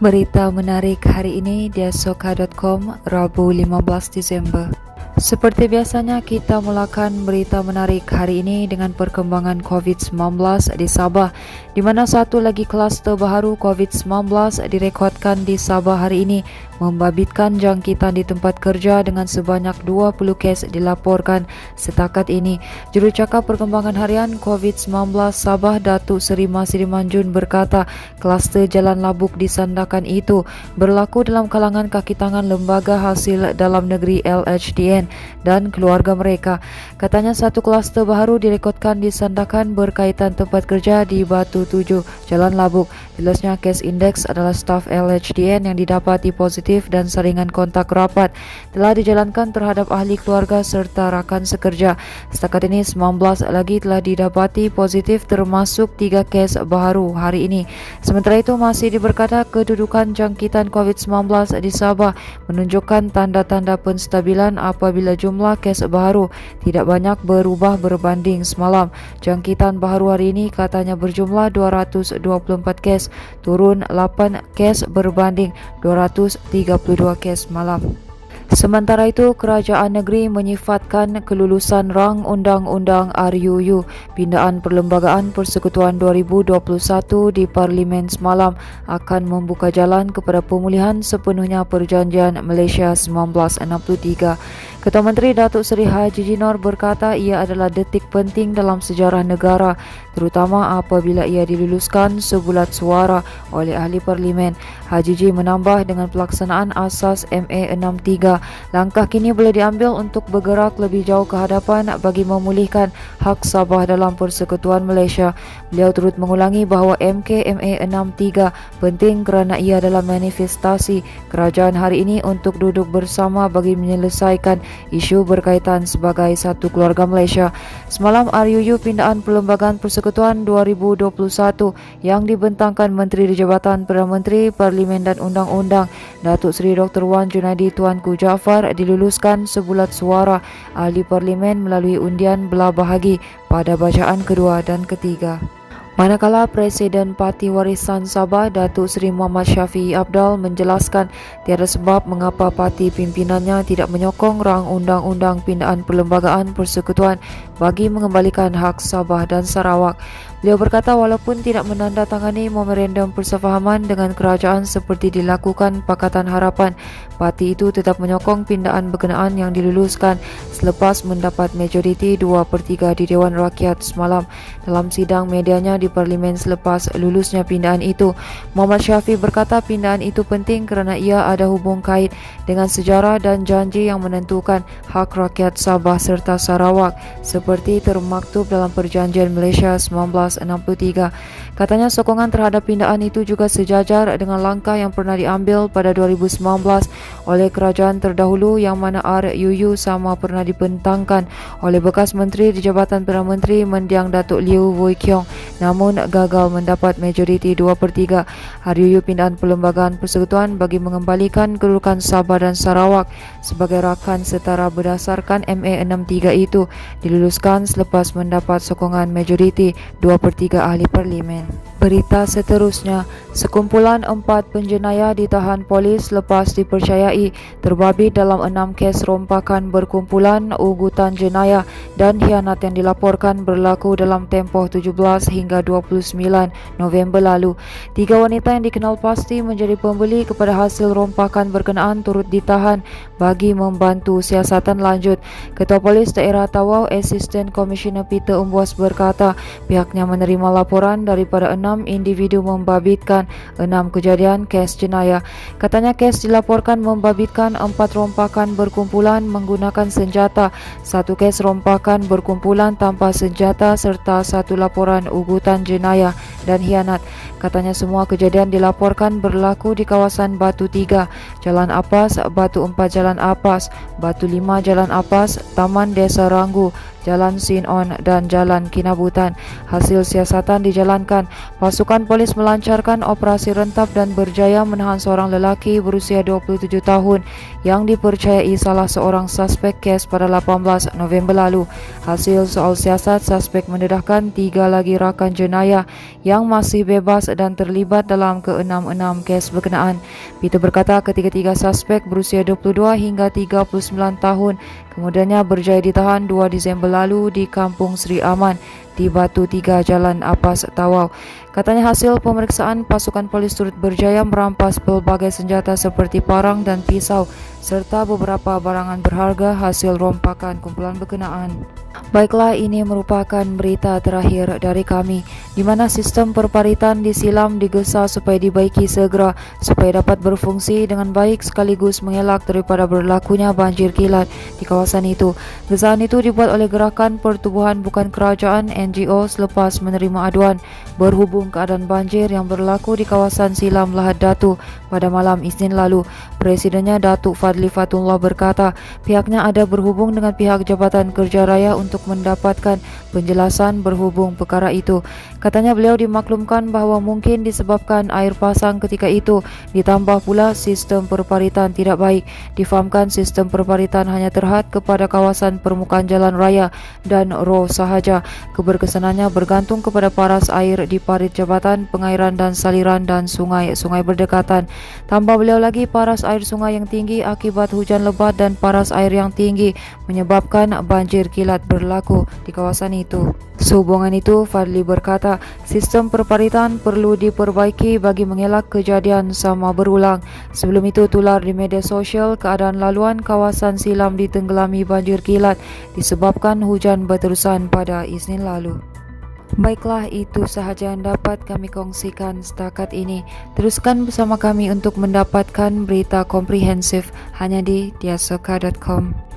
Berita menarik hari ini di asoka.com, Rabu 15 Disember. Seperti biasanya, kita mulakan berita menarik hari ini dengan perkembangan COVID-19 di Sabah, di mana satu lagi kluster baru COVID-19 direkodkan di Sabah hari ini, membabitkan jangkitan di tempat kerja dengan sebanyak 20 kes dilaporkan setakat ini. Jurucakap Perkembangan Harian COVID-19 Sabah, Datuk Seri Masri Manjun berkata, kluster Jalan Labuk di Sandakan itu berlaku dalam kalangan kaki tangan Lembaga Hasil Dalam Negeri LHDN dan keluarga mereka. Katanya satu kluster baru direkodkan di Sandakan berkaitan tempat kerja di Batu 7, Jalan Labuk. Jelasnya kes indeks adalah staf LHDN yang didapati positif dan saringan kontak rapat telah dijalankan terhadap ahli keluarga serta rakan sekerja. Setakat ini 19 lagi telah didapati positif termasuk 3 kes baru hari ini. Sementara itu masih diberkata kedudukan jangkitan COVID-19 di Sabah menunjukkan tanda-tanda penstabilan apabila jumlah kes baru tidak banyak berubah berbanding semalam. Jangkitan baru hari ini katanya berjumlah 224 kes, turun 8 kes berbanding 232 kes malam. Sementara itu, Kerajaan Negeri menyifatkan kelulusan rang Undang-Undang RUU Pindaan Perlembagaan Persekutuan 2021 di Parlimen semalam akan membuka jalan kepada pemulihan sepenuhnya Perjanjian Malaysia 1963. Ketua Menteri Datuk Seri Haji Jinor berkata ia adalah detik penting dalam sejarah negara, terutama apabila ia diluluskan sebulat suara oleh ahli parlimen. Haji Ji menambah dengan pelaksanaan asas MA 63, langkah kini boleh diambil untuk bergerak lebih jauh ke hadapan bagi memulihkan hak Sabah dalam Persekutuan Malaysia. Beliau turut mengulangi bahawa MK MA 63 penting kerana ia adalah manifestasi kerajaan hari ini untuk duduk bersama bagi menyelesaikan isu berkaitan sebagai satu keluarga Malaysia. Semalam RUU Pindaan Perlembagaan Persekutuan 2021 yang dibentangkan Menteri di Jabatan Perdana Menteri, Parlimen dan Undang-Undang Datuk Seri Dr. Wan Junaidi Tuanku Jaafar diluluskan sebulat suara ahli parlimen melalui undian belah bahagi pada bacaan kedua dan ketiga. Manakala Presiden Parti Warisan Sabah Datuk Seri Muhammad Syafiee Apdal menjelaskan tiada sebab mengapa parti pimpinannya tidak menyokong rang Undang-Undang Pindaan Perlembagaan Persekutuan bagi mengembalikan hak Sabah dan Sarawak. Beliau berkata walaupun tidak menandatangani memorandum persefahaman dengan kerajaan seperti dilakukan Pakatan Harapan, parti itu tetap menyokong pindaan berkenaan yang diluluskan selepas mendapat majoriti 2/3 di Dewan Rakyat semalam. Dalam sidang medianya di Parlimen selepas lulusnya pindaan itu, Muhammad Syafiee berkata pindaan itu penting kerana ia ada hubung kait dengan sejarah dan janji yang menentukan hak rakyat Sabah serta Sarawak seperti termaktub dalam Perjanjian Malaysia 1963. Katanya sokongan terhadap pindaan itu juga sejajar dengan langkah yang pernah diambil pada 2019 oleh kerajaan terdahulu yang mana RUU sama pernah dibentangkan oleh bekas Menteri di Jabatan Perdana Menteri Mendiang Datuk Liew Woi Kiong, namun gagal mendapat majoriti 2/3. RUU Pindaan Perlembagaan Persekutuan bagi mengembalikan kedudukan Sabah dan Sarawak sebagai rakan setara berdasarkan MA 63 itu diluluskan selepas mendapat sokongan majoriti 2/3 ahli parlimen. Berita seterusnya, sekumpulan 4 penjenayah ditahan polis lepas dipercayai terbabit dalam 6 kes rompakan berkumpulan, ugutan jenayah dan khianat yang dilaporkan berlaku dalam tempoh 17 hingga 29 November lalu. 3 wanita yang dikenal pasti menjadi pembeli kepada hasil rompakan berkenaan turut ditahan bagi membantu siasatan lanjut. Ketua Polis Daerah Tawau, Asisten Komisioner Peter Umbuas berkata pihaknya menerima laporan daripada 6 individu membabitkan 6 kejadian kes jenayah. Katanya kes dilaporkan membabitkan 4 rompakan berkumpulan menggunakan senjata, 1 kes rompakan berkumpulan tanpa senjata serta 1 laporan ugutan jenayah dan khianat. Katanya semua kejadian dilaporkan berlaku di kawasan Batu 3, Jalan Apas, Batu 4 Jalan Apas, Batu 5 Jalan Apas, Taman Desa Ranggu, Jalan Sin-on dan Jalan Kinabutan. Hasil siasatan dijalankan, pasukan polis melancarkan operasi rentap dan berjaya menahan seorang lelaki berusia 27 tahun yang dipercayai salah seorang suspek kes pada 18 November lalu. Hasil soal siasat, suspek mendedahkan 3 lagi rakan jenayah yang masih bebas dan terlibat dalam ke-6 kes berkenaan. Peter berkata ketiga-tiga suspek berusia 22 hingga 39 tahun kemudiannya berjaya ditahan 2 Disember lalu di Kampung Sri Aman di Batu 3 Jalan Apas Tawau. Katanya hasil pemeriksaan, pasukan polis turut berjaya merampas pelbagai senjata seperti parang dan pisau serta beberapa barangan berharga hasil rompakan kumpulan berkenaan. Baiklah, ini merupakan berita terakhir dari kami, di mana sistem perparitan di Silam digesa supaya dibaiki segera supaya dapat berfungsi dengan baik sekaligus mengelak daripada berlakunya banjir kilat di kawasan itu. Gesaan itu dibuat oleh Gerakan Pertubuhan Bukan Kerajaan NGO selepas menerima aduan berhubung keadaan banjir yang berlaku di kawasan Silam Lahad Datu pada malam Isnin lalu. Presidennya Datuk Fadli Fatullah berkata pihaknya ada berhubung dengan pihak Jabatan Kerja Raya untuk mendapatkan penjelasan berhubung perkara itu. Katanya beliau dimaklumkan bahawa mungkin disebabkan air pasang ketika itu, ditambah pula sistem perparitan tidak baik. Difahamkan sistem perparitan hanya terhad kepada kawasan permukaan jalan raya dan roh sahaja. Keberkesanannya bergantung kepada paras air di parit jabatan, pengairan dan saliran dan sungai-sungai berdekatan. Tambah beliau lagi, paras air sungai yang tinggi akibat hujan lebat dan paras air yang tinggi menyebabkan banjir kilat berlaku di kawasan itu. Sehubungan itu, Fadli berkata sistem perparitan perlu diperbaiki bagi mengelak kejadian sama berulang. Sebelum itu tular di media sosial keadaan laluan kawasan Silam ditenggelami banjir kilat disebabkan hujan berterusan pada Isnin lalu. Baiklah, itu sahaja yang dapat kami kongsikan setakat ini. Teruskan bersama kami untuk mendapatkan berita komprehensif hanya di diasoka.com.